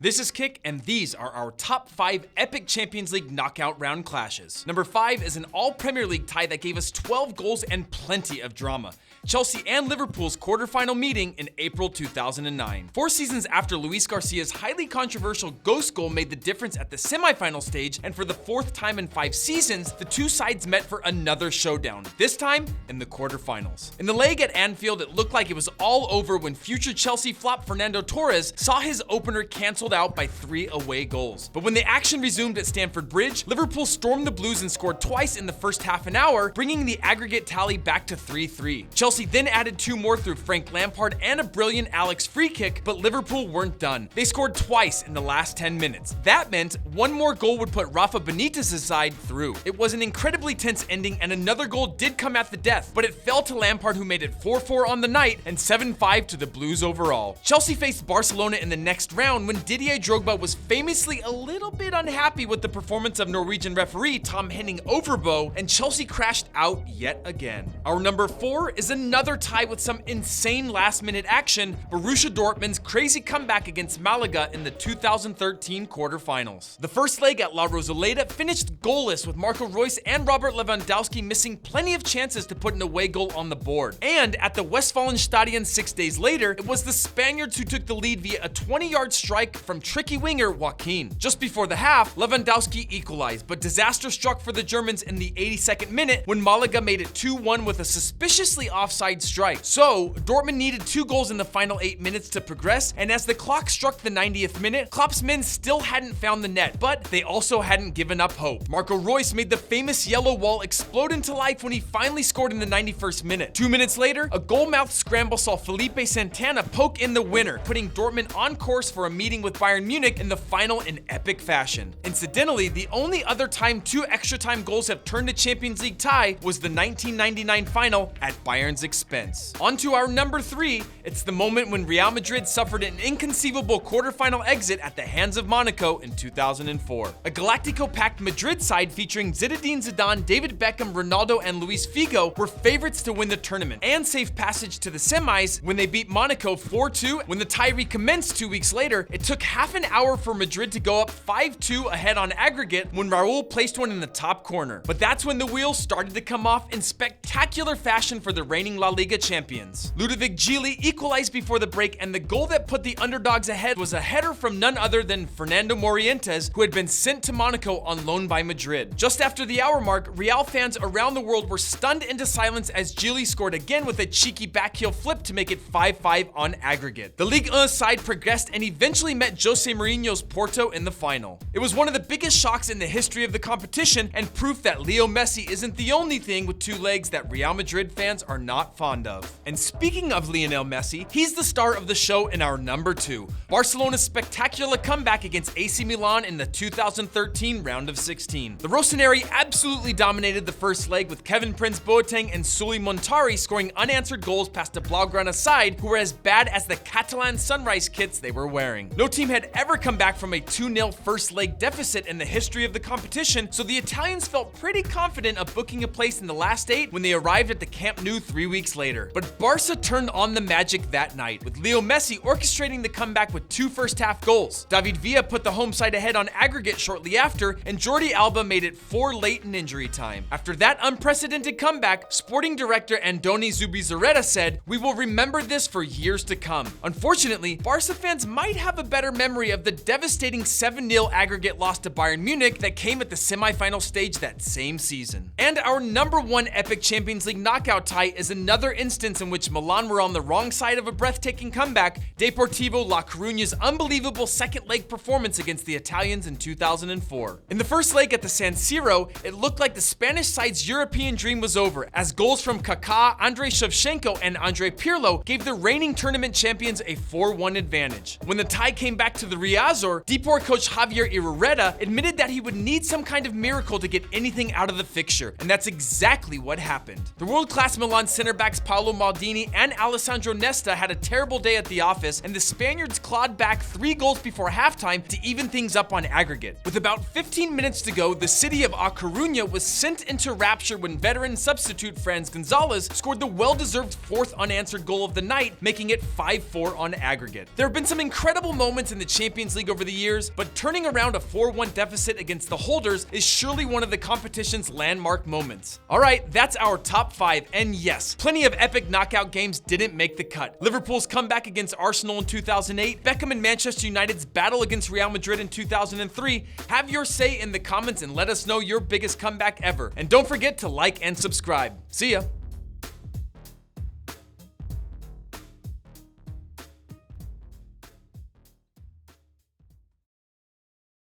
This is Kick, and these are our top 5 epic Champions League knockout round clashes. Number 5 is an all-Premier League tie that gave us 12 goals and plenty of drama. Chelsea and Liverpool's quarterfinal meeting in April 2009. 4 seasons after Luis Garcia's highly controversial ghost goal made the difference at the semi-final stage, and for the 4th time in 5 seasons, the two sides met for another showdown, this time in the quarterfinals. In the leg at Anfield, it looked like it was all over when future Chelsea flop Fernando Torres saw his opener cancelled out by 3 away goals. But when the action resumed at Stamford Bridge, Liverpool stormed the Blues and scored twice in the first half an hour, bringing the aggregate tally back to 3-3. Chelsea then added 2 more through Frank Lampard and a brilliant Alex free kick, but Liverpool weren't done. They scored twice in the last 10 minutes. That meant one more goal would put Rafa Benitez's side through. It was an incredibly tense ending, and another goal did come at the death, but it fell to Lampard, who made it 4-4 on the night and 7-5 to the Blues overall. Chelsea faced Barcelona in the next round when Didier Drogba was famously a little bit unhappy with the performance of Norwegian referee Tom Henning Overbo, and Chelsea crashed out yet again. Our number 4 is another tie with some insane last-minute action: Borussia Dortmund's crazy comeback against Malaga in the 2013 quarterfinals. The first leg at La Rosaleda finished goalless, with Marco Reus and Robert Lewandowski missing plenty of chances to put an away goal on the board. And at the Westfalenstadion 6 days later, it was the Spaniards who took the lead via a 20-yard strike from tricky winger Joaquin. Just before the half, Lewandowski equalized, but disaster struck for the Germans in the 82nd minute when Malaga made it 2-1 with a suspiciously offside strike. So, Dortmund needed 2 goals in the final 8 minutes to progress, and as the clock struck the 90th minute, Klopp's men still hadn't found the net, but they also hadn't given up hope. Marco Reus made the famous yellow wall explode into life when he finally scored in the 91st minute. 2 minutes later, a goal-mouthed scramble saw Felipe Santana poke in the winner, putting Dortmund on course for a meeting with Bayern Munich in the final in epic fashion. Incidentally, the only other time 2 extra time goals have turned a Champions League tie was the 1999 final at Bayern's expense. On to our number 3, it's the moment when Real Madrid suffered an inconceivable quarterfinal exit at the hands of Monaco in 2004. A Galactico-packed Madrid side featuring Zinedine Zidane, David Beckham, Ronaldo, and Luis Figo were favorites to win the tournament and safe passage to the semis when they beat Monaco 4-2. When the tie recommenced 2 weeks later, it took half an hour for Madrid to go up 5-2 ahead on aggregate when Raul placed one in the top corner. But that's when the wheels started to come off in spectacular fashion for the reigning La Liga champions. Ludovic Gili equalized before the break, and the goal that put the underdogs ahead was a header from none other than Fernando Morientes, who had been sent to Monaco on loan by Madrid. Just after the hour mark, Real fans around the world were stunned into silence as Gili scored again with a cheeky backheel flip to make it 5-5 on aggregate. The Ligue 1 side progressed and eventually met Jose Mourinho's Porto in the final. It was one of the biggest shocks in the history of the competition, and proof that Leo Messi isn't the only thing with 2 legs that Real Madrid fans are not fond of. And speaking of Lionel Messi, he's the star of the show in our number 2, Barcelona's spectacular comeback against AC Milan in the 2013 round of 16. The Rossoneri absolutely dominated the first leg, with Kevin Prince Boateng and Sully Montari scoring unanswered goals past a Blaugrana side who were as bad as the Catalan Sunrise kits they were wearing. No team had ever come back from a 2-0 first leg deficit in the history of the competition, so the Italians felt pretty confident of booking a place in the last 8 when they arrived at the Camp Nou 3 weeks later. But Barca turned on the magic that night, with Leo Messi orchestrating the comeback with 2 first-half goals. David Villa put the home side ahead on aggregate shortly after, and Jordi Alba made it 4 late in injury time. After that unprecedented comeback, sporting director Andoni Zubizarreta said, "We will remember this for years to come." Unfortunately, Barca fans might have a better memory of the devastating 7-0 aggregate loss to Bayern Munich that came at the semi-final stage that same season. And our number 1 epic Champions League knockout tie is another instance in which Milan were on the wrong side of a breathtaking comeback: Deportivo La Coruña's unbelievable second leg performance against the Italians in 2004. In the first leg at the San Siro, it looked like the Spanish side's European dream was over, as goals from Kaká, Andrei Shevchenko, and Andrei Pirlo gave the reigning tournament champions a 4-1 advantage. When the tie came back to the Riazor, Depor coach Javier Irureta admitted that he would need some kind of miracle to get anything out of the fixture, and that's exactly what happened. The world-class Milan center backs Paolo Maldini and Alessandro Nesta had a terrible day at the office, and the Spaniards clawed back 3 goals before halftime to even things up on aggregate. With about 15 minutes to go, the city of A Coruña was sent into rapture when veteran substitute Franz Gonzalez scored the well-deserved 4th unanswered goal of the night, making it 5-4 on aggregate. There have been some incredible moments in the Champions League over the years, but turning around a 4-1 deficit against the holders is surely one of the competition's landmark moments. Alright, that's our top 5, and yes, plenty of epic knockout games didn't make the cut. Liverpool's comeback against Arsenal in 2008, Beckham and Manchester United's battle against Real Madrid in 2003. Have your say in the comments and let us know your biggest comeback ever. And don't forget to like and subscribe. See ya!